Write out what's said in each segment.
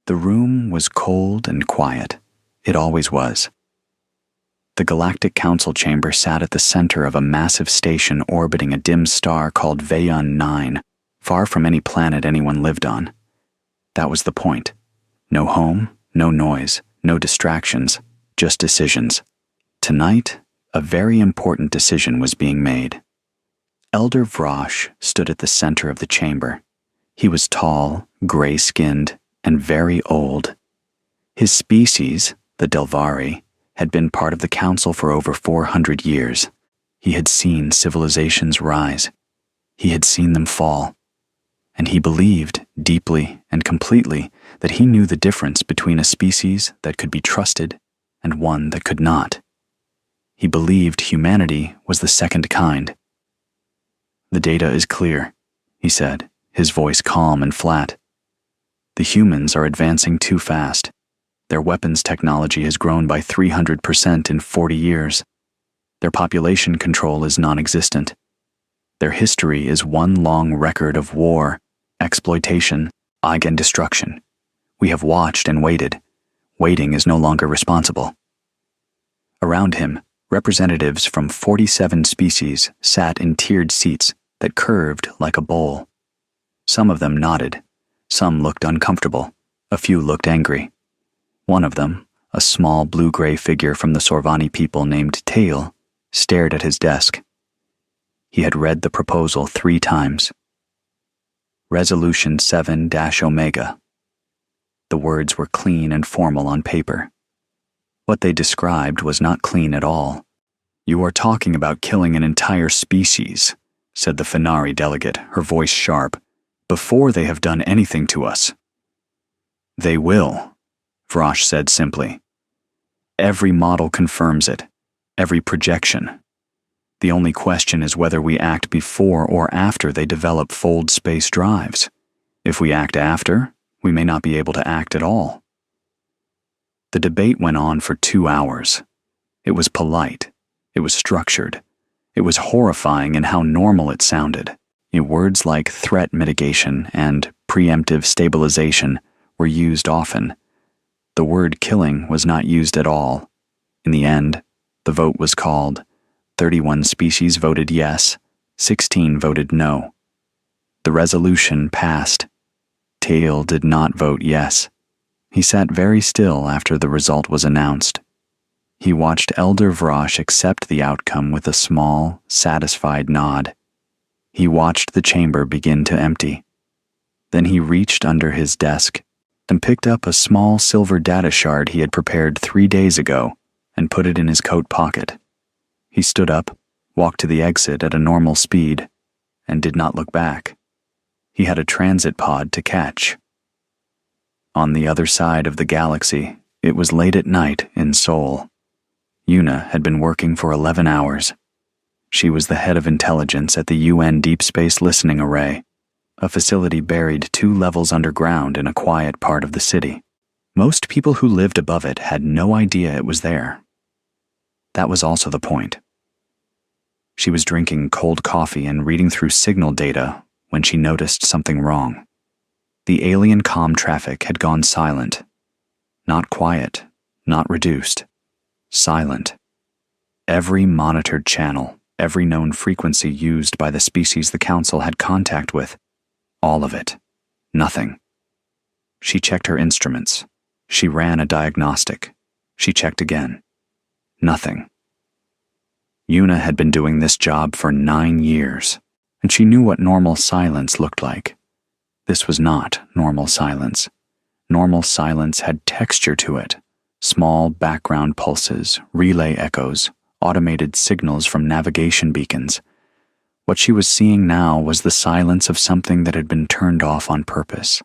The room was cold and quiet. It always was. The Galactic Council chamber sat at the center of a massive station orbiting a dim star called Veyun 9, far from any planet anyone lived on. That was the point. No home, no noise, no distractions, just decisions. Tonight, a very important decision was being made. Elder Vrosh stood at the center of the chamber. He was tall, gray-skinned, and very old. His species, the Delvari, had been part of the council for over 400 years. He had seen civilizations rise. He had seen them fall. And he believed, deeply and completely, that he knew the difference between a species that could be trusted and one that could not. He believed humanity was the second kind. "The data is clear," he said, his voice calm and flat. "The humans are advancing too fast. Their weapons technology has grown by 300% in 40 years. Their population control is non-existent. Their history is one long record of war, exploitation, and destruction. We have watched and waited. Waiting is no longer responsible." Around him, representatives from 47 species sat in tiered seats that curved like a bowl. Some of them nodded. Some looked uncomfortable. A few looked angry. One of them, a small blue-gray figure from the Sorvani people named Tail, stared at his desk. He had read the proposal 3 times. Resolution 7-Omega. The words were clean and formal on paper. What they described was not clean at all. "You are talking about killing an entire species," said the Fenari delegate, her voice sharp, "before they have done anything to us." "They will," Vrosh said simply. "Every model confirms it, every projection. The only question is whether we act before or after they develop fold space drives. If we act after, we may not be able to act at all." The debate went on for 2 hours. It was polite. It was structured. It was horrifying in how normal it sounded. Words like threat mitigation and preemptive stabilization were used often. The word killing was not used at all. In the end, the vote was called. 31 species voted yes, 16 voted no. The resolution passed. Tail did not vote yes. He sat very still after the result was announced. He watched Elder Vrosh accept the outcome with a small, satisfied nod. He watched the chamber begin to empty. Then he reached under his desk and picked up a small silver data shard he had prepared 3 days ago and put it in his coat pocket. He stood up, walked to the exit at a normal speed, and did not look back. He had a transit pod to catch. On the other side of the galaxy, it was late at night in Seoul. Yuna had been working for 11 hours. She was the head of intelligence at the UN Deep Space Listening Array, a facility buried 2 levels underground in a quiet part of the city. Most people who lived above it had no idea it was there. That was also the point. She was drinking cold coffee and reading through signal data when she noticed something wrong. The alien comm traffic had gone silent. Not quiet, not reduced. Silent. Every monitored channel, every known frequency used by the species the Council had contact with, all of it. Nothing. She checked her instruments. She ran a diagnostic. She checked again. Nothing. Yuna had been doing this job for 9 years, and she knew what normal silence looked like. This was not normal silence. Normal silence had texture to it. Small background pulses, relay echoes, automated signals from navigation beacons. What she was seeing now was the silence of something that had been turned off on purpose.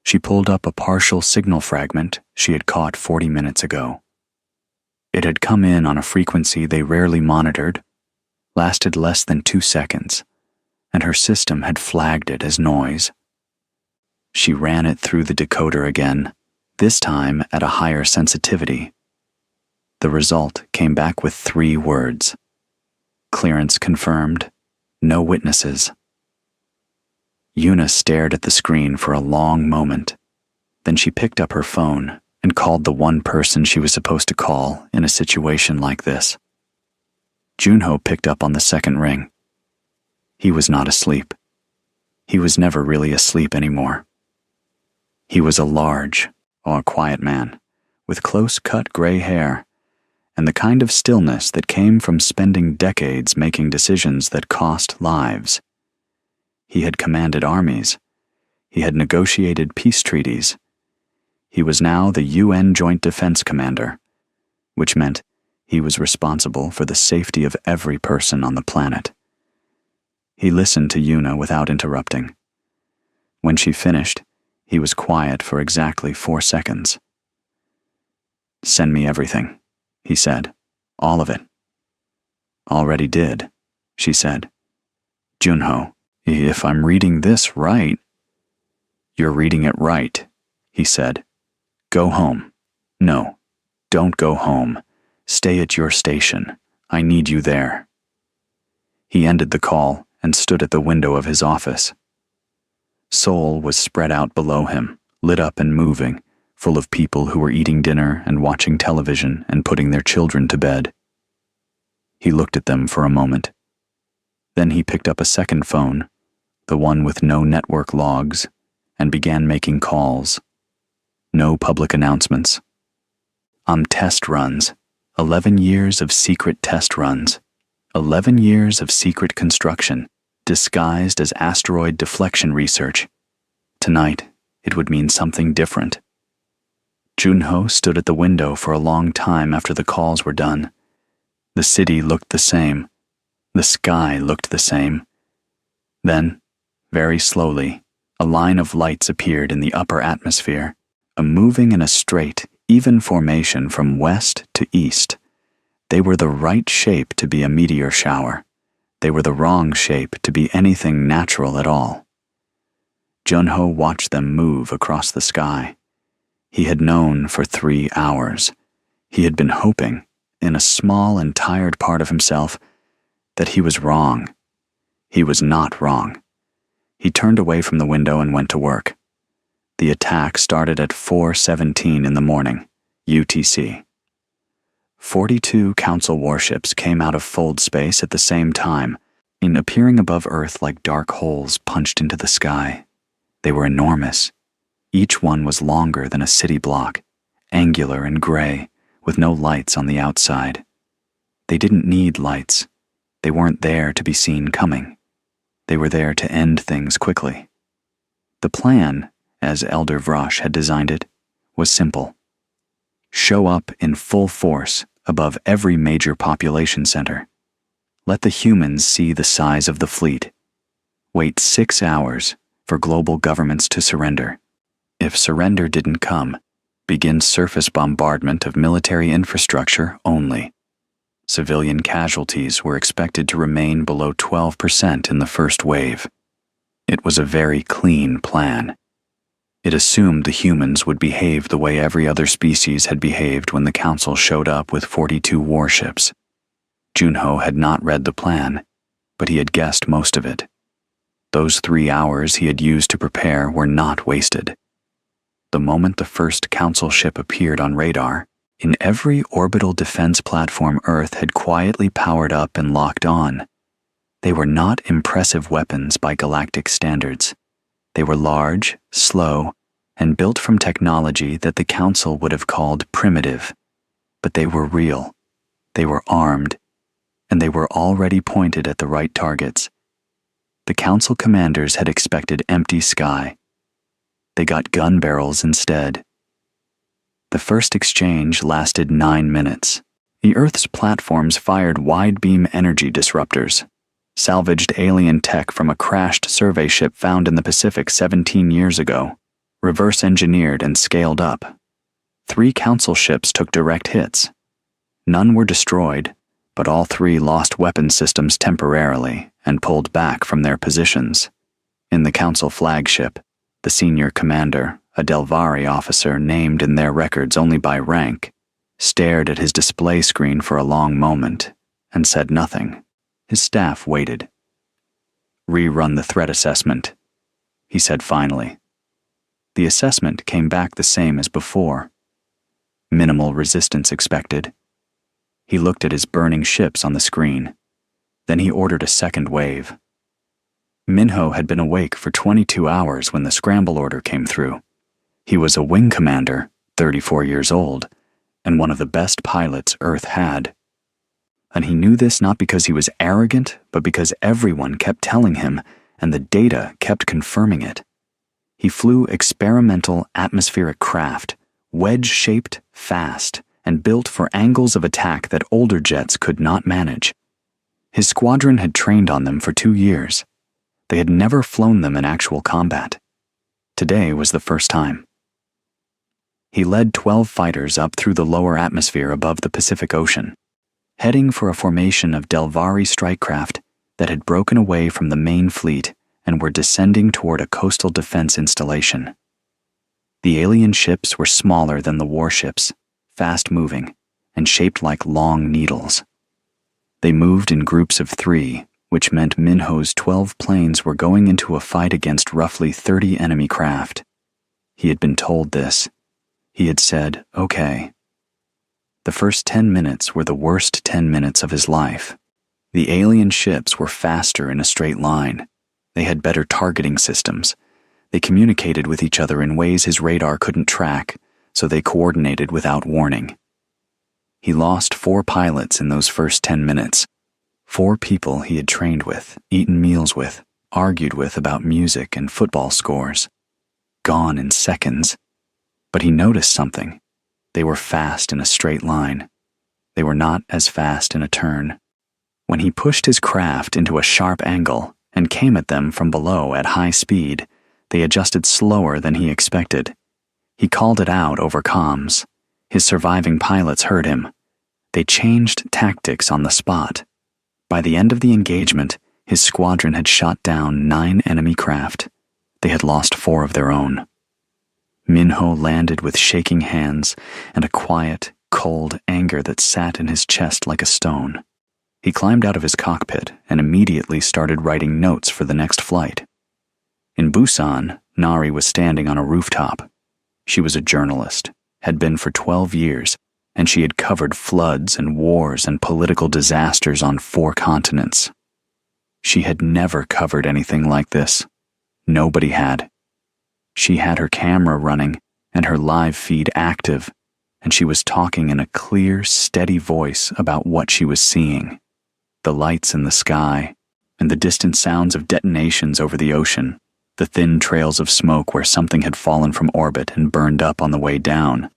She pulled up a partial signal fragment she had caught 40 minutes ago. It had come in on a frequency they rarely monitored, lasted less than 2 seconds, and her system had flagged it as noise. She ran it through the decoder again, this time at a higher sensitivity. The result came back with 3 words. Clearance confirmed. No witnesses. Yuna stared at the screen for a long moment. Then she picked up her phone and called the one person she was supposed to call in a situation like this. Junho picked up on the second ring. He was not asleep. He was never really asleep anymore. He was a large, or quiet man, with close-cut gray hair, and the kind of stillness that came from spending decades making decisions that cost lives. He had commanded armies. He had negotiated peace treaties. He was now the UN Joint Defense Commander, which meant he was responsible for the safety of every person on the planet. He listened to Yuna without interrupting. When she finished, he was quiet for exactly 4 seconds. "Send me everything," he said. "All of it." "Already did," she said. "Junho, if I'm reading this right..." "You're reading it right," he said. "Go home." "No, don't go home. Stay at your station. I need you there." He ended the call and stood at the window of his office. Seoul was spread out below him, lit up and moving, full of people who were eating dinner and watching television and putting their children to bed. He looked at them for a moment. Then he picked up a second phone, the one with no network logs, and began making calls. No public announcements. Test runs. 11 years of secret test runs. 11 years of secret construction, disguised as asteroid deflection research. Tonight, it would mean something different. Junho stood at the window for a long time after the calls were done. The city looked the same. The sky looked the same. Then, very slowly, a line of lights appeared in the upper atmosphere, moving in a straight, even formation from west to east. They were the right shape to be a meteor shower. They were the wrong shape to be anything natural at all. Junho watched them move across the sky. He had known for 3 hours. He had been hoping, in a small and tired part of himself, that he was wrong. He was not wrong. He turned away from the window and went to work. The attack started at 4:17 in the morning, UTC. 42 Council warships came out of fold space at the same time, appearing above Earth like dark holes punched into the sky. They were enormous. Each one was longer than a city block, angular and gray, with no lights on the outside. They didn't need lights. They weren't there to be seen coming. They were there to end things quickly. The plan, as Elder Vrosh had designed it, was simple. Show up in full force above every major population center. Let the humans see the size of the fleet. Wait 6 hours for global governments to surrender. If surrender didn't come, begin surface bombardment of military infrastructure only. Civilian casualties were expected to remain below 12% in the first wave. It was a very clean plan. It assumed the humans would behave the way every other species had behaved when the Council showed up with 42 warships. Junho had not read the plan, but he had guessed most of it. Those 3 hours he had used to prepare were not wasted. The moment the first Council ship appeared on radar, in every orbital defense platform Earth had quietly powered up and locked on. They were not impressive weapons by galactic standards. They were large, slow, and built from technology that the Council would have called primitive. But they were real. They were armed. And they were already pointed at the right targets. The Council commanders had expected empty sky. They got gun barrels instead. The first exchange lasted 9 minutes. The Earth's platforms fired wide-beam energy disruptors, salvaged alien tech from a crashed survey ship found in the Pacific 17 years ago, reverse-engineered and scaled up. 3 Council ships took direct hits. None were destroyed, but all 3 lost weapon systems temporarily and pulled back from their positions. In the Council flagship, the senior commander, a Delvari officer named in their records only by rank, stared at his display screen for a long moment and said nothing. His staff waited. "Rerun the threat assessment," he said finally. The assessment came back the same as before. Minimal resistance expected. He looked at his burning ships on the screen. Then he ordered a second wave. Minho had been awake for 22 hours when the scramble order came through. He was a wing commander, 34 years old, and one of the best pilots Earth had. And he knew this not because he was arrogant, but because everyone kept telling him, and the data kept confirming it. He flew experimental atmospheric craft, wedge-shaped, fast, and built for angles of attack that older jets could not manage. His squadron had trained on them for 2 years. They had never flown them in actual combat. Today was the first time. He led 12 fighters up through the lower atmosphere above the Pacific Ocean, heading for a formation of Delvari strike craft that had broken away from the main fleet and were descending toward a coastal defense installation. The alien ships were smaller than the warships, fast-moving, and shaped like long needles. They moved in groups of 3, which meant Minho's 12 planes were going into a fight against roughly 30 enemy craft. He had been told this. He had said, okay. The first 10 minutes were the worst 10 minutes of his life. The alien ships were faster in a straight line. They had better targeting systems. They communicated with each other in ways his radar couldn't track, so they coordinated without warning. He lost 4 pilots in those first 10 minutes. 4 people he had trained with, eaten meals with, argued with about music and football scores. Gone in seconds. But he noticed something. They were fast in a straight line. They were not as fast in a turn. When he pushed his craft into a sharp angle and came at them from below at high speed, they adjusted slower than he expected. He called it out over comms. His surviving pilots heard him. They changed tactics on the spot. By the end of the engagement, his squadron had shot down 9 enemy craft. They had lost 4 of their own. Minho landed with shaking hands and a quiet, cold anger that sat in his chest like a stone. He climbed out of his cockpit and immediately started writing notes for the next flight. In Busan, Nari was standing on a rooftop. She was a journalist, had been for 12 years, and she had covered floods and wars and political disasters on 4 continents. She had never covered anything like this. Nobody had. She had her camera running and her live feed active, and she was talking in a clear, steady voice about what she was seeing. The lights in the sky, and the distant sounds of detonations over the ocean, the thin trails of smoke where something had fallen from orbit and burned up on the way down.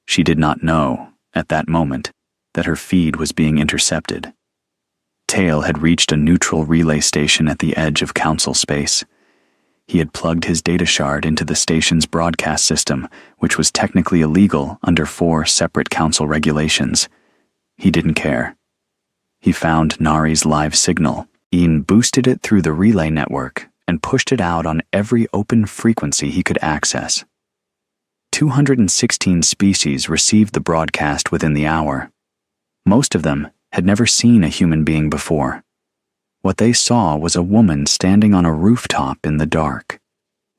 She did not know, at that moment, that her feed was being intercepted. Tail had reached a neutral relay station at the edge of council space. He had plugged his data shard into the station's broadcast system, which was technically illegal under 4 separate council regulations. He didn't care. He found Nari's live signal, boosted it through the relay network, and pushed it out on every open frequency he could access. 216 species received the broadcast within the hour. Most of them had never seen a human being before. What they saw was a woman standing on a rooftop in the dark,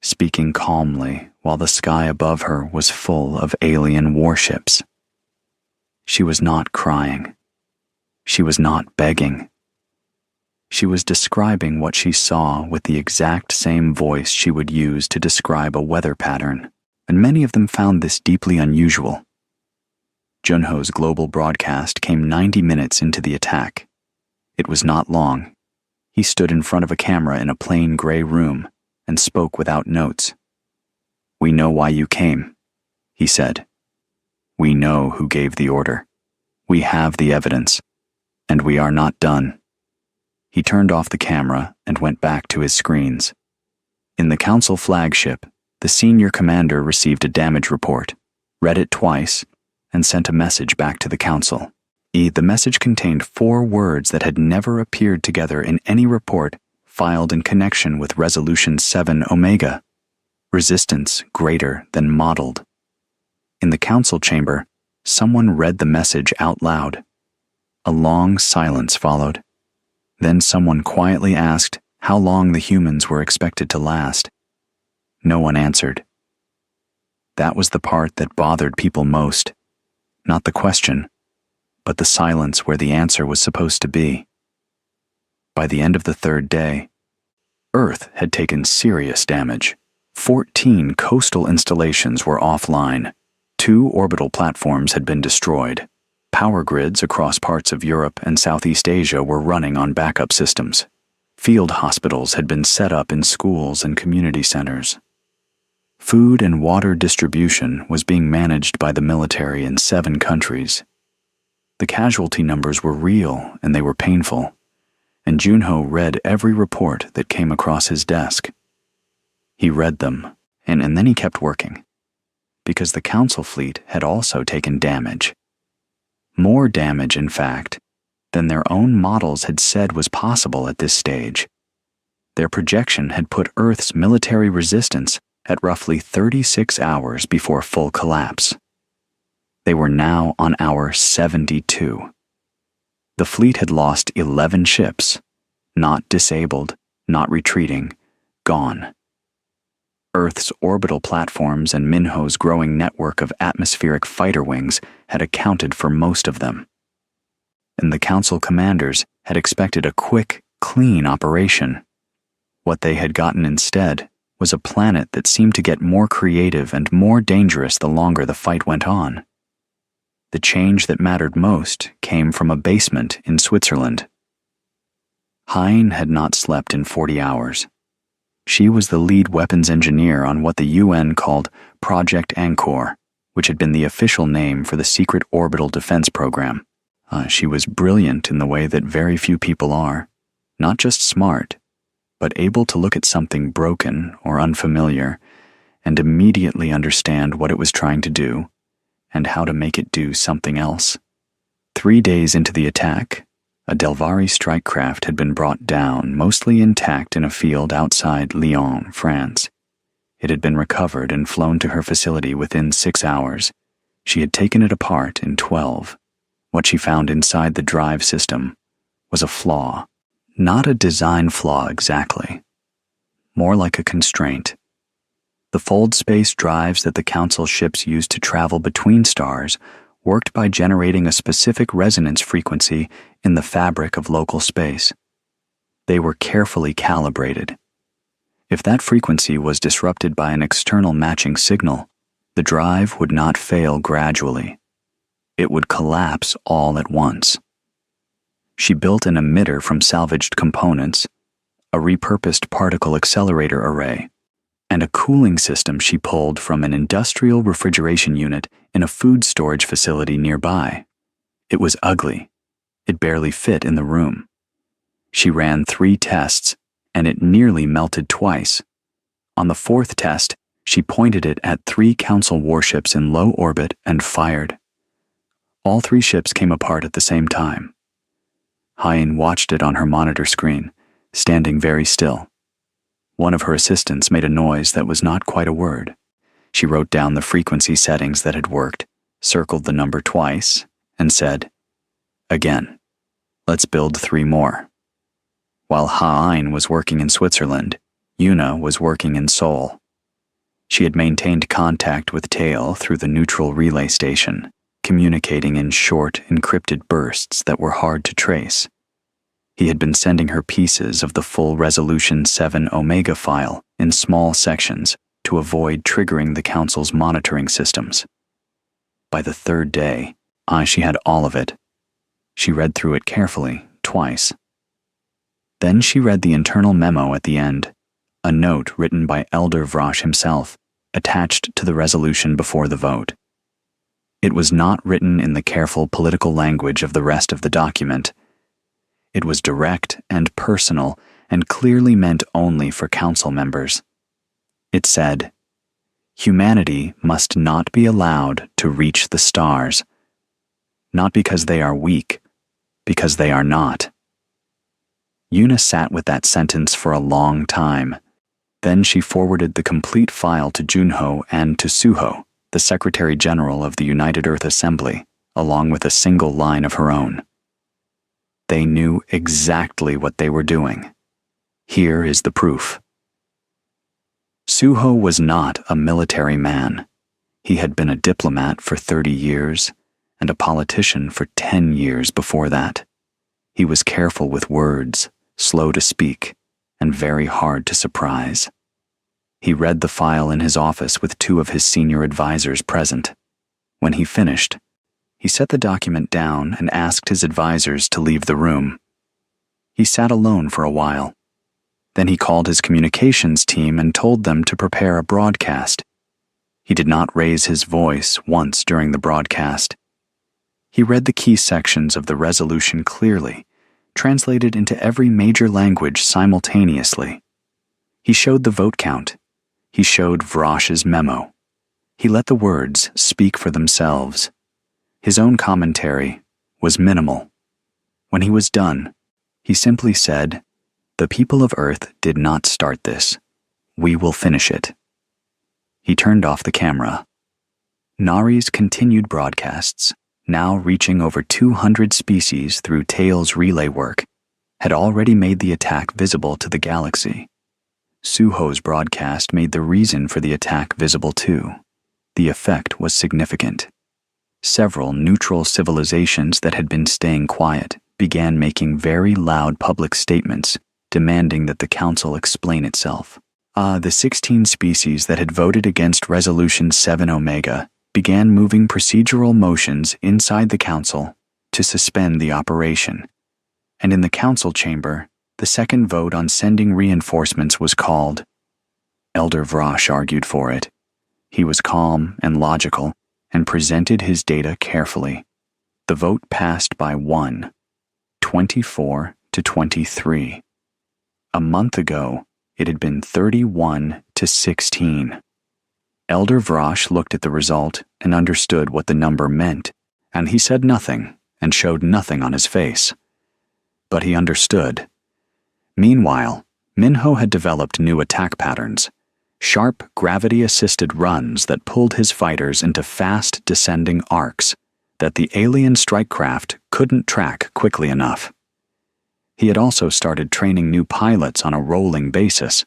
speaking calmly while the sky above her was full of alien warships. She was not crying. She was not begging. She was describing what she saw with the exact same voice she would use to describe a weather pattern, and many of them found this deeply unusual. Junho's global broadcast came 90 minutes into the attack. It was not long. He stood in front of a camera in a plain gray room and spoke without notes. "We know why you came," he said. "We know who gave the order. We have the evidence, and we are not done." He turned off the camera and went back to his screens. In the council flagship, the senior commander received a damage report, read it twice, and sent a message back to the council. The message contained 4 words that had never appeared together in any report filed in connection with Resolution 7 Omega: resistance greater than modeled. In the council chamber, someone read the message out loud. A long silence followed. Then someone quietly asked how long the humans were expected to last. No one answered. That was the part that bothered people most. Not the question, but the silence where the answer was supposed to be. By the end of the third day, Earth had taken serious damage. 14 coastal installations were offline. 2 orbital platforms had been destroyed. Power grids across parts of Europe and Southeast Asia were running on backup systems. Field hospitals had been set up in schools and community centers. Food and water distribution was being managed by the military in 7 countries. The casualty numbers were real and they were painful, and Junho read every report that came across his desk. He read them, and then he kept working, because the Council fleet had also taken damage. More damage, in fact, than their own models had said was possible at this stage. Their projection had put Earth's military resistance at roughly 36 hours before full collapse. They were now on hour 72. The fleet had lost 11 ships, not disabled, not retreating, gone. Earth's orbital platforms and Minho's growing network of atmospheric fighter wings had accounted for most of them. And the Council commanders had expected a quick, clean operation. What they had gotten instead was a planet that seemed to get more creative and more dangerous the longer the fight went on. The change that mattered most came from a basement in Switzerland. Hein had not slept in 40 hours. She was the lead weapons engineer on what the UN called Project Anchor, which had been the official name for the secret orbital defense program. She was brilliant in the way that very few people are, not just smart, but able to look at something broken or unfamiliar and immediately understand what it was trying to do and how to make it do something else. 3 days into the attack, a Delvari strike craft had been brought down, mostly intact in a field outside Lyon, France. It had been recovered and flown to her facility within 6 hours. She had taken it apart in 12. What she found inside the drive system was a flaw. Not a design flaw exactly. More like a constraint. The fold space drives that the Council ships used to travel between stars worked by generating a specific resonance frequency in the fabric of local space. They were carefully calibrated. If that frequency was disrupted by an external matching signal, the drive would not fail gradually. It would collapse all at once. She built an emitter from salvaged components, a repurposed particle accelerator array, and a cooling system she pulled from an industrial refrigeration unit in a food storage facility nearby. It was ugly. It barely fit in the room. She ran 3 tests, and it nearly melted twice. On the 4th test, she pointed it at 3 Council warships in low orbit and fired. All 3 ships came apart at the same time. Hein watched it on her monitor screen, standing very still. One of her assistants made a noise that was not quite a word. She wrote down the frequency settings that had worked, circled the number twice, and said, "Again, let's build 3 more." While Hein was working in Switzerland, Yuna was working in Seoul. She had maintained contact with Tail through the neutral relay station, communicating in short, encrypted bursts that were hard to trace. He had been sending her pieces of the full resolution 7 Omega file in small sections to avoid triggering the Council's monitoring systems. By the 3rd day, she had all of it. She read through it carefully, twice. Then she read the internal memo at the end, a note written by Elder Vrosh himself, attached to the resolution before the vote. It was not written in the careful political language of the rest of the document. It was direct and personal and clearly meant only for Council members. It said, "Humanity must not be allowed to reach the stars. Not because they are weak, because they are not." Yuna sat with that sentence for a long time. Then she forwarded the complete file to Junho and to Suho, the Secretary General of the United Earth Assembly, along with a single line of her own. They knew exactly what they were doing. Here is the proof. Suho was not a military man. He had been a diplomat for 30 years and a politician for 10 years before that. He was careful with words, slow to speak, and very hard to surprise. He read the file in his office with 2 of his senior advisors present. When he finished, he set the document down and asked his advisors to leave the room. He sat alone for a while. Then he called his communications team and told them to prepare a broadcast. He did not raise his voice once during the broadcast. He read the key sections of the resolution clearly, translated into every major language simultaneously. He showed the vote count. He showed Vrosh's memo. He let the words speak for themselves. His own commentary was minimal. When he was done, he simply said, "The people of Earth did not start this. We will finish it." He turned off the camera. Nari's continued broadcasts, now reaching over 200 species through Tail's relay work, had already made the attack visible to the galaxy. Suho's broadcast made the reason for the attack visible too. The effect was significant. Several neutral civilizations that had been staying quiet began making very loud public statements demanding that the Council explain itself. The 16 species that had voted against Resolution 7 Omega began moving procedural motions inside the Council to suspend the operation. And in the Council chamber, the second vote on sending reinforcements was called. Elder Vrosh argued for it. He was calm and logical and presented his data carefully. The vote passed by 24 to 23. A month ago, it had been 31 to 16. Elder Vrosh looked at the result and understood what the number meant, and he said nothing and showed nothing on his face. But he understood. Meanwhile, Minho had developed new attack patterns, sharp gravity-assisted runs that pulled his fighters into fast descending arcs that the alien strike craft couldn't track quickly enough. He had also started training new pilots on a rolling basis,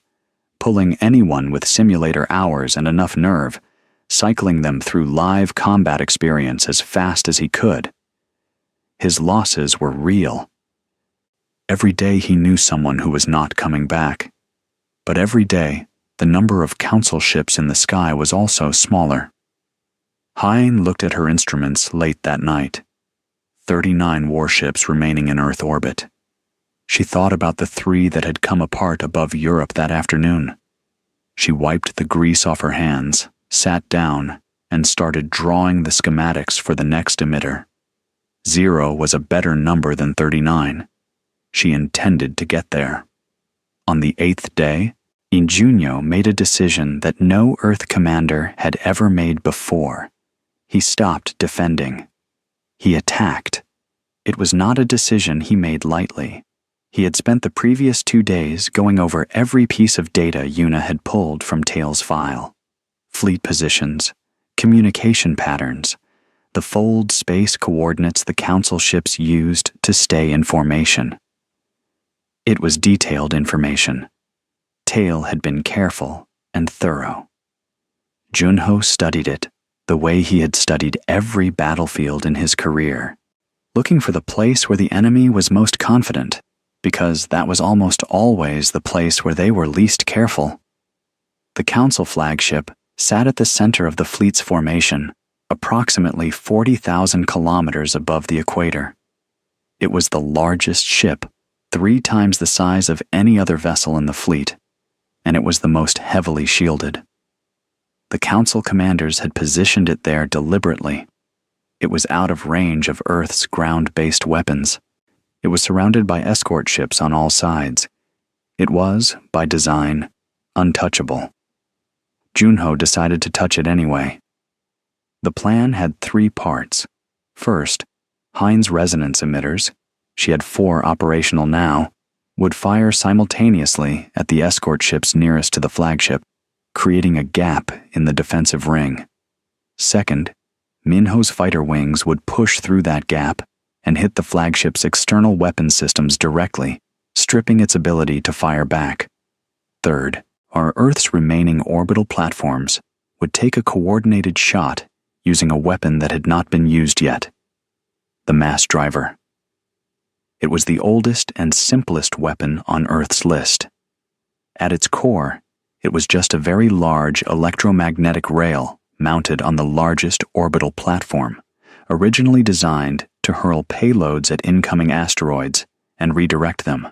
pulling anyone with simulator hours and enough nerve, cycling them through live combat experience as fast as he could. His losses were real. Every day he knew someone who was not coming back. But every day, the number of Council ships in the sky was also smaller. Hein looked at her instruments late that night. 39 warships remaining in Earth orbit. She thought about the 3 that had come apart above Europe that afternoon. She wiped the grease off her hands, sat down, and started drawing the schematics for the next emitter. 0 was a better number than 39. She intended to get there. On the 8th day, Ingenio made a decision that no Earth commander had ever made before. He stopped defending. He attacked. It was not a decision he made lightly. He had spent the previous 2 days going over every piece of data Yuna had pulled from Tail's file. Fleet positions, communication patterns, the fold space coordinates the Council ships used to stay in formation. It was detailed information. Tail had been careful and thorough. Junho studied it the way he had studied every battlefield in his career, looking for the place where the enemy was most confident, because that was almost always the place where they were least careful. The Council flagship sat at the center of the fleet's formation, approximately 40,000 kilometers above the equator. It was the largest ship, 3 times the size of any other vessel in the fleet, and it was the most heavily shielded. The Council commanders had positioned it there deliberately. It was out of range of Earth's ground-based weapons. It was surrounded by escort ships on all sides. It was, by design, untouchable. Junho decided to touch it anyway. The plan had 3 parts. First, Hein's resonance emitters, she had 4 operational now, would fire simultaneously at the escort ships nearest to the flagship, creating a gap in the defensive ring. Second, Minho's fighter wings would push through that gap and hit the flagship's external weapon systems directly, stripping its ability to fire back. Third, our Earth's remaining orbital platforms would take a coordinated shot using a weapon that had not been used yet: the mass driver. It was the oldest and simplest weapon on Earth's list. At its core, it was just a very large electromagnetic rail mounted on the largest orbital platform, originally designed to hurl payloads at incoming asteroids and redirect them.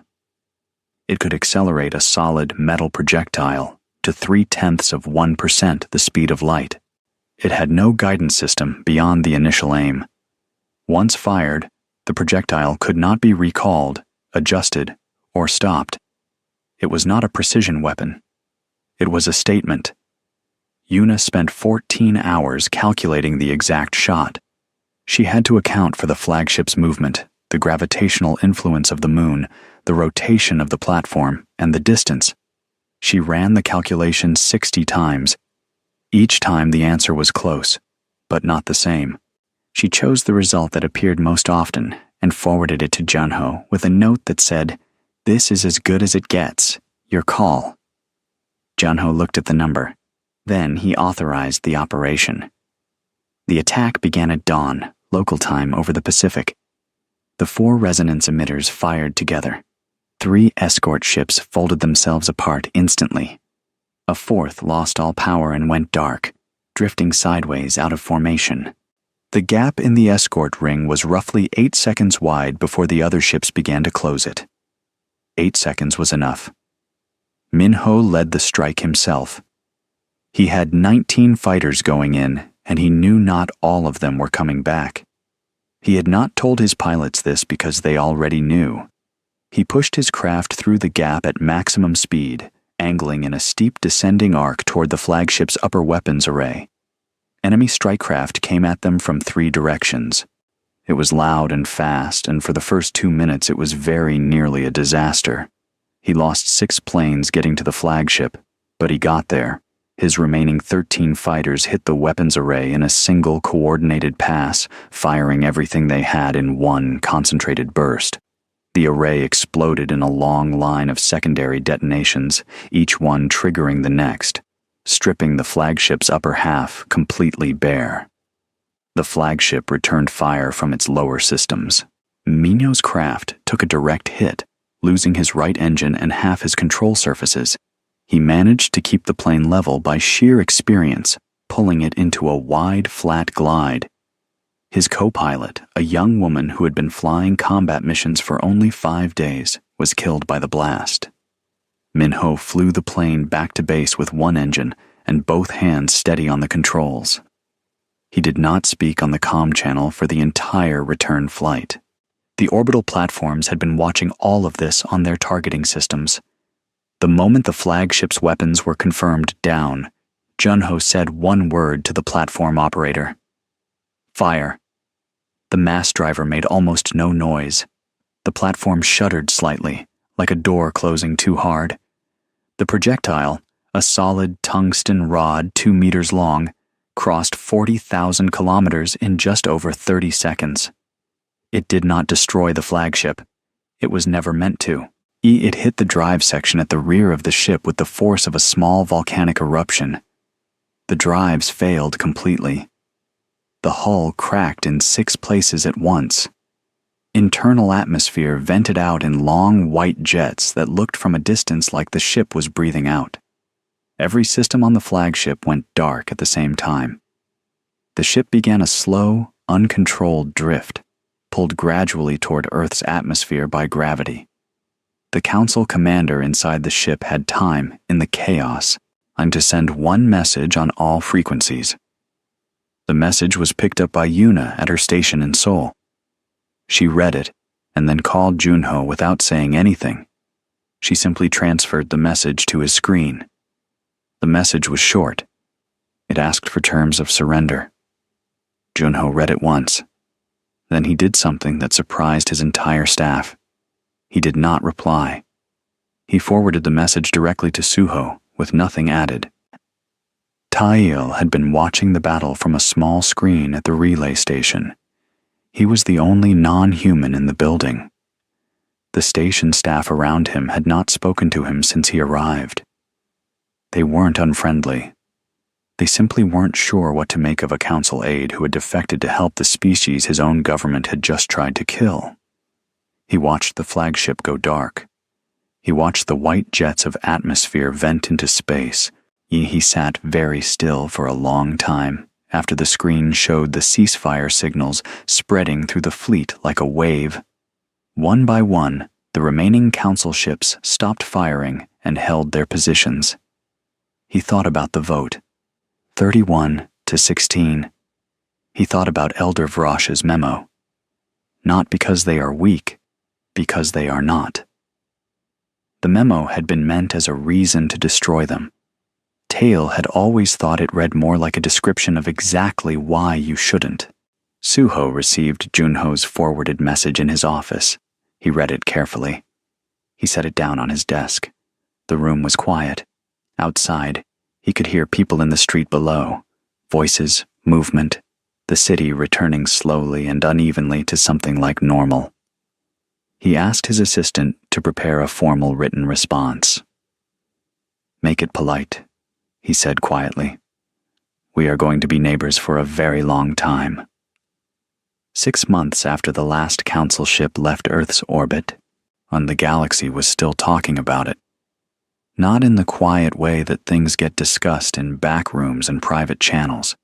It could accelerate a solid metal projectile to 0.3% the speed of light. It had no guidance system beyond the initial aim. Once fired, the projectile could not be recalled, adjusted, or stopped. It was not a precision weapon. It was a statement. Yuna spent 14 hours calculating the exact shot. She had to account for the flagship's movement, the gravitational influence of the moon, the rotation of the platform, and the distance. She ran the calculation 60 times. Each time the answer was close, but not the same. She chose the result that appeared most often and forwarded it to Junho with a note that said, "This is as good as it gets. Your call." Junho looked at the number. Then he authorized the operation. The attack began at dawn, local time over the Pacific. The 4 resonance emitters fired together. 3 escort ships folded themselves apart instantly. A 4th lost all power and went dark, drifting sideways out of formation. The gap in the escort ring was roughly 8 seconds wide before the other ships began to close it. 8 seconds was enough. Minho led the strike himself. He had 19 fighters going in, and he knew not all of them were coming back. He had not told his pilots this because they already knew. He pushed his craft through the gap at maximum speed, angling in a steep descending arc toward the flagship's upper weapons array. Enemy strike craft came at them from 3 directions. It was loud and fast, and for the first 2 minutes it was very nearly a disaster. He lost 6 planes getting to the flagship, but he got there. His remaining 13 fighters hit the weapons array in a single coordinated pass, firing everything they had in one concentrated burst. The array exploded in a long line of secondary detonations, each one triggering the next, stripping the flagship's upper half completely bare. The flagship returned fire from its lower systems. Minho's craft took a direct hit, losing his right engine and half his control surfaces. He managed to keep the plane level by sheer experience, pulling it into a wide, flat glide. His co-pilot, a young woman who had been flying combat missions for only 5 days, was killed by the blast. Minho flew the plane back to base with one engine and both hands steady on the controls. He did not speak on the comm channel for the entire return flight. The orbital platforms had been watching all of this on their targeting systems. The moment the flagship's weapons were confirmed down, Junho said one word to the platform operator. "Fire." The mass driver made almost no noise. The platform shuddered slightly, like a door closing too hard. The projectile, a solid tungsten rod 2 meters long, crossed 40,000 kilometers in just over 30 seconds. It did not destroy the flagship. It was never meant to. It hit the drive section at the rear of the ship with the force of a small volcanic eruption. The drives failed completely. The hull cracked in 6 places at once. Internal atmosphere vented out in long white jets that looked from a distance like the ship was breathing out. Every system on the flagship went dark at the same time. The ship began a slow, uncontrolled drift, pulled gradually toward Earth's atmosphere by gravity. The Council commander inside the ship had time, in the chaos, to send one message on all frequencies. The message was picked up by Yuna at her station in Seoul. She read it, and then called Junho without saying anything. She simply transferred the message to his screen. The message was short. It asked for terms of surrender. Junho read it once. Then he did something that surprised his entire staff. He did not reply. He forwarded the message directly to Suho, with nothing added. Tail had been watching the battle from a small screen at the relay station. He was the only non-human in the building. The station staff around him had not spoken to him since he arrived. They weren't unfriendly. They simply weren't sure what to make of a council aide who had defected to help the species his own government had just tried to kill. He watched the flagship go dark. He watched the white jets of atmosphere vent into space. He sat very still for a long time after the screen showed the ceasefire signals spreading through the fleet like a wave. One by one, the remaining council ships stopped firing and held their positions. He thought about the vote. 31-16. He thought about Elder Vrosh's memo. Not because they are weak, because they are not. The memo had been meant as a reason to destroy them. Tail had always thought it read more like a description of exactly why you shouldn't. Suho received Junho's forwarded message in his office. He read it carefully. He set it down on his desk. The room was quiet. Outside, he could hear people in the street below. Voices, movement, the city returning slowly and unevenly to something like normal. He asked his assistant to prepare a formal written response. "Make it polite," he said quietly. "We are going to be neighbors for a very long time." 6 months after the last council ship left Earth's orbit, the galaxy was still talking about it. Not in the quiet way that things get discussed in back rooms and private channels.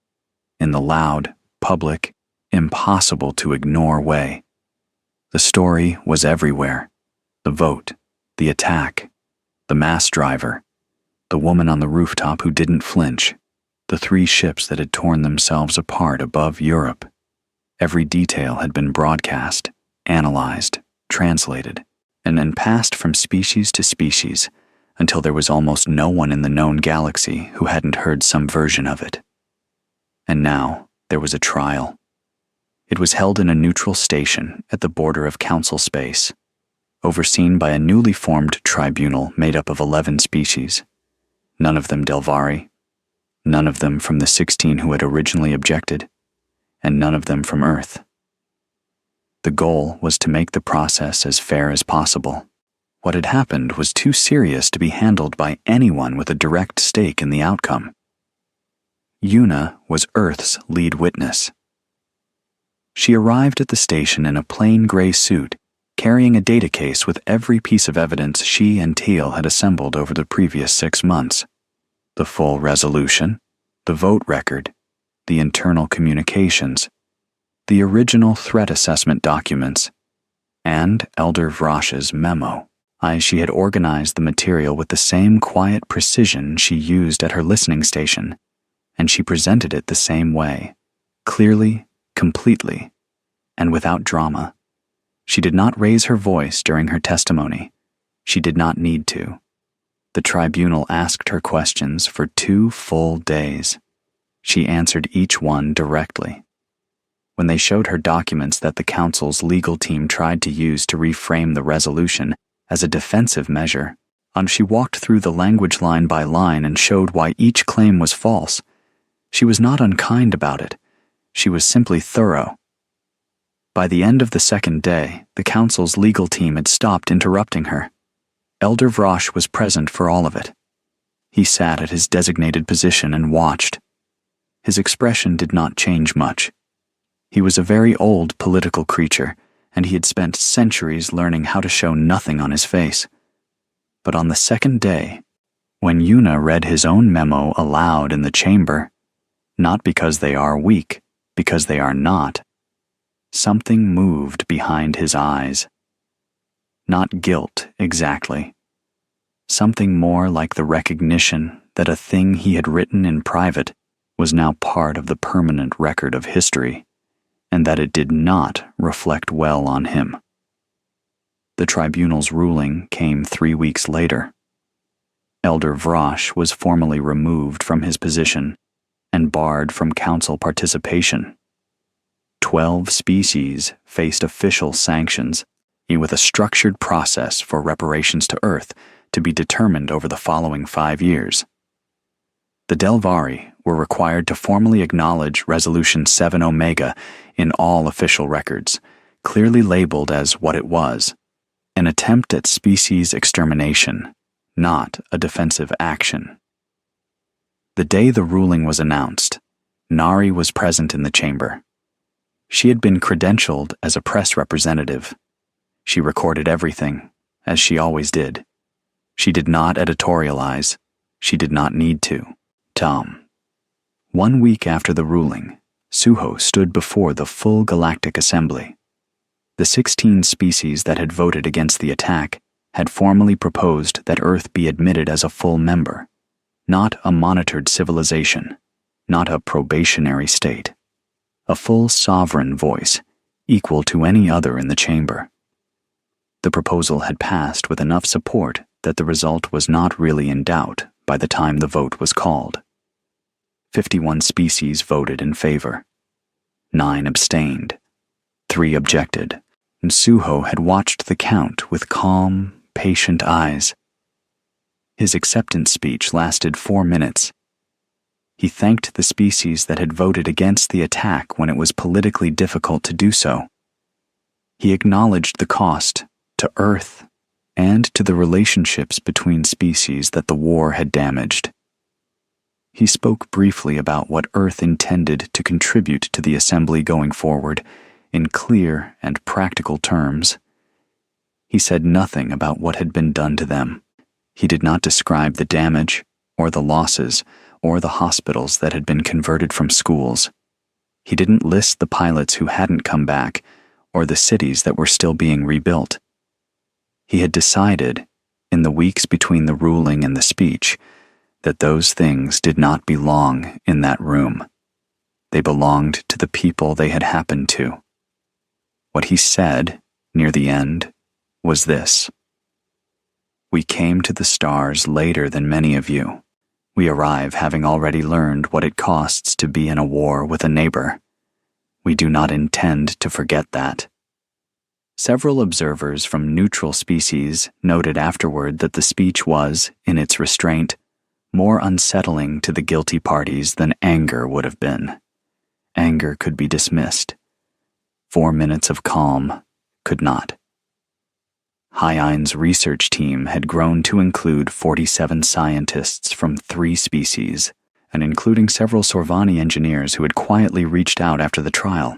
In the loud, public, impossible to ignore way. The story was everywhere. The vote, the attack, the mass driver, the woman on the rooftop who didn't flinch, the 3 ships that had torn themselves apart above Europe. Every detail had been broadcast, analyzed, translated, and then passed from species to species until there was almost no one in the known galaxy who hadn't heard some version of it. And now there was a trial. It was held in a neutral station at the border of council space, overseen by a newly formed tribunal made up of 11 species, none of them Delvari, none of them from the 16 who had originally objected, and none of them from Earth. The goal was to make the process as fair as possible. What had happened was too serious to be handled by anyone with a direct stake in the outcome. Yuna was Earth's lead witness. She arrived at the station in a plain gray suit, carrying a data case with every piece of evidence she and Teal had assembled over the previous 6 months. The full resolution, the vote record, the internal communications, the original threat assessment documents, and Elder Vrosh's memo. She had organized the material with the same quiet precision she used at her listening station, and she presented it the same way, clearly, completely, and without drama. She did not raise her voice during her testimony. She did not need to. The tribunal asked her questions for 2 full days. She answered each one directly. When they showed her documents that the council's legal team tried to use to reframe the resolution as a defensive measure, she walked through the language line by line and showed why each claim was false. She was not unkind about it. She was simply thorough. By the end of the 2nd day, the council's legal team had stopped interrupting her. Elder Vrosh was present for all of it. He sat at his designated position and watched. His expression did not change much. He was a very old political creature, and he had spent centuries learning how to show nothing on his face. But on the 2nd day, when Yuna read his own memo aloud in the chamber, not because they are weak, because they are not, something moved behind his eyes. Not guilt, exactly. Something more like the recognition that a thing he had written in private was now part of the permanent record of history, and that it did not reflect well on him. The tribunal's ruling came 3 weeks later. Elder Vrosh was formally removed from his position and barred from council participation. 12 species faced official sanctions, with a structured process for reparations to Earth to be determined over the following 5 years. The Delvari were required to formally acknowledge Resolution 7 Omega in all official records, clearly labeled as what it was, an attempt at species extermination, not a defensive action. The day the ruling was announced, Nari was present in the chamber. She had been credentialed as a press representative. She recorded everything, as she always did. She did not editorialize. She did not need to. Tom. 1 week after the ruling, Suho stood before the full Galactic Assembly. The 16 species that had voted against the attack had formally proposed that Earth be admitted as a full member, not a monitored civilization, not a probationary state, a full sovereign voice, equal to any other in the chamber. The proposal had passed with enough support that the result was not really in doubt by the time the vote was called. 51 species voted in favor. 9 abstained. 3 objected, and Suho had watched the count with calm, patient eyes. His acceptance speech lasted 4 minutes. He thanked the species that had voted against the attack when it was politically difficult to do so. He acknowledged the cost to Earth and to the relationships between species that the war had damaged. He spoke briefly about what Earth intended to contribute to the assembly going forward in clear and practical terms. He said nothing about what had been done to them. He did not describe the damage or the losses or the hospitals that had been converted from schools. He didn't list the pilots who hadn't come back or the cities that were still being rebuilt. He had decided, in the weeks between the ruling and the speech, that those things did not belong in that room. They belonged to the people they had happened to. What he said, near the end, was this: "We came to the stars later than many of you. We arrive having already learned what it costs to be in a war with a neighbor. We do not intend to forget that." Several observers from neutral species noted afterward that the speech was, in its restraint, more unsettling to the guilty parties than anger would have been. Anger could be dismissed. 4 minutes of calm could not. Haiein's research team had grown to include 47 scientists from 3 species, and including several Sorvani engineers who had quietly reached out after the trial.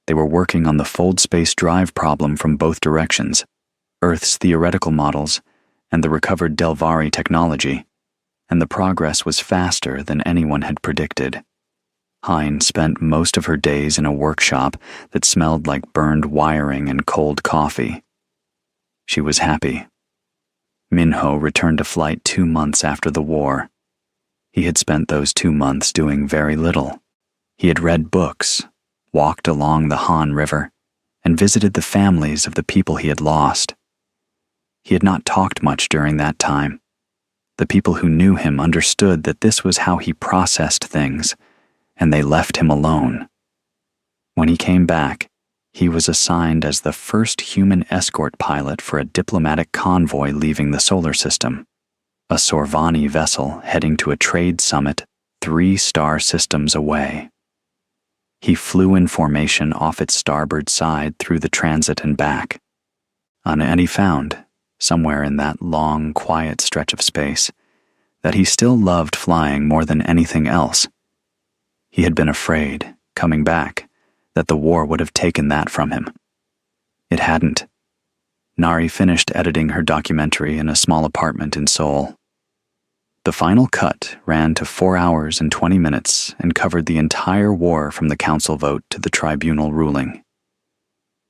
They were working on the fold space drive problem from both directions, Earth's theoretical models, and the recovered Delvari technology, and the progress was faster than anyone had predicted. Hein spent most of her days in a workshop that smelled like burned wiring and cold coffee. She was happy. Minho returned to flight 2 months after the war. He had spent those 2 months doing very little. He had read books, walked along the Han River, and visited the families of the people he had lost. He had not talked much during that time. The people who knew him understood that this was how he processed things, and they left him alone. When he came back, he was assigned as the first human escort pilot for a diplomatic convoy leaving the solar system, a Sorvani vessel heading to a trade summit 3 star systems away. He flew in formation off its starboard side through the transit and back. And he found, somewhere in that long, quiet stretch of space, that he still loved flying more than anything else. He had been afraid, coming back, that the war would have taken that from him. It hadn't. Nari finished editing her documentary in a small apartment in Seoul. The final cut ran to 4 hours and 20 minutes and covered the entire war from the council vote to the tribunal ruling.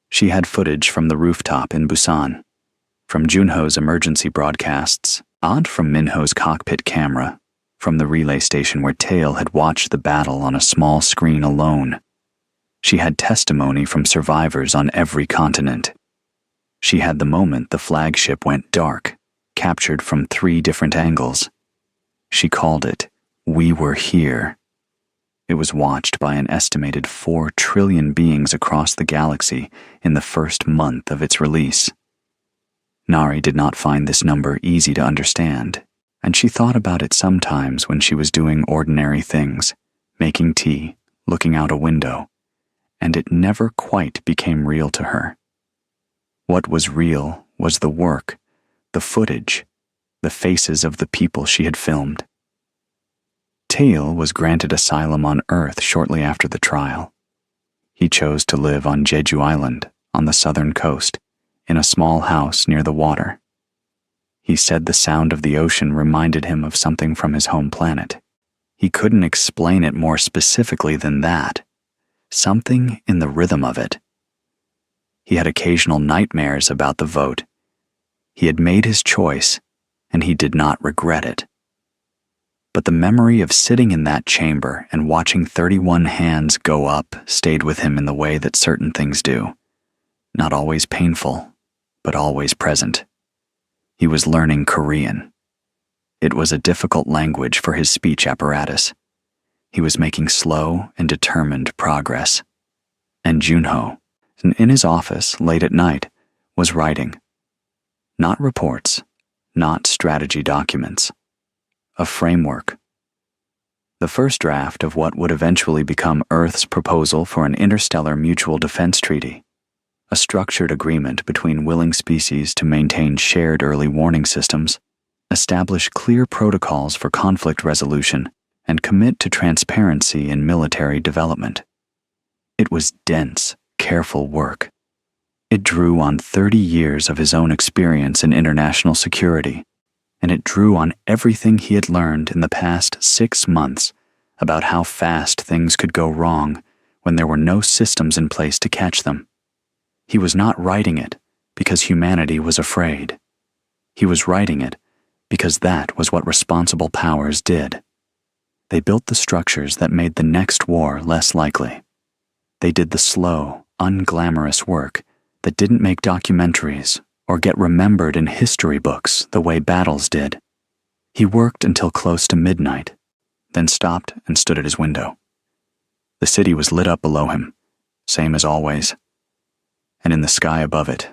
She had footage from the rooftop in Busan, from Junho's emergency broadcasts, and from Minho's cockpit camera, from the relay station where Tail had watched the battle on a small screen alone. She had testimony from survivors on every continent. She had the moment the flagship went dark, captured from 3 different angles. She called it, "We Were Here." It was watched by an estimated 4 trillion beings across the galaxy in the first month of its release. Nari did not find this number easy to understand, and she thought about it sometimes when she was doing ordinary things, making tea, looking out a window, and it never quite became real to her. What was real was the work, the footage, the faces of the people she had filmed. Tail was granted asylum on Earth shortly after the trial. He chose to live on Jeju Island, on the southern coast, in a small house near the water. He said the sound of the ocean reminded him of something from his home planet. He couldn't explain it more specifically than that. Something in the rhythm of it. He had occasional nightmares about the vote. He had made his choice, and he did not regret it. But the memory of sitting in that chamber and watching 31 hands go up stayed with him in the way that certain things do. Not always painful, but always present. He was learning Korean. It was a difficult language for his speech apparatus. He was making slow and determined progress. And Junho, in his office late at night, was writing. Not reports, not strategy documents. A framework. The first draft of what would eventually become Earth's proposal for an interstellar mutual defense treaty, a structured agreement between willing species to maintain shared early warning systems, establish clear protocols for conflict resolution, and commit to transparency in military development. It was dense, careful work. It drew on 30 years of his own experience in international security, and it drew on everything he had learned in the past 6 months about how fast things could go wrong when there were no systems in place to catch them. He was not writing it because humanity was afraid. He was writing it because that was what responsible powers did. They built the structures that made the next war less likely. They did the slow, unglamorous work that didn't make documentaries or get remembered in history books the way battles did. He worked until close to midnight, then stopped and stood at his window. The city was lit up below him, same as always. And in the sky above it,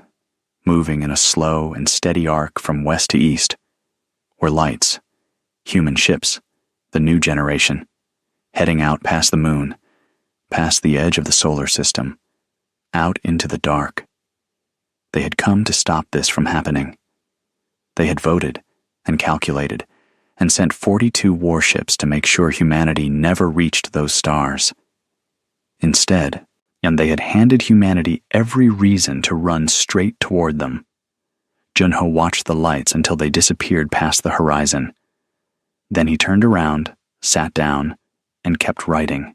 moving in a slow and steady arc from west to east, were lights, human ships, the new generation, heading out past the moon, past the edge of the solar system, out into the dark. They had come to stop this from happening. They had voted and calculated and sent 42 warships to make sure humanity never reached those stars. Instead, and they had handed humanity every reason to run straight toward them. Junho watched the lights until they disappeared past the horizon. Then he turned around, sat down, and kept writing.